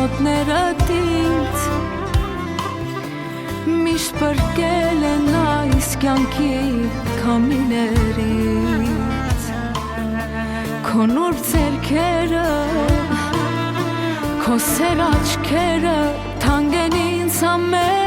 ոտներդ ինձ Միշտ պրկել են այս կյանքի քամիներից Քո նուրբ ձեռքերը, քո սեր աչքերը թանկ են ինձ ամեն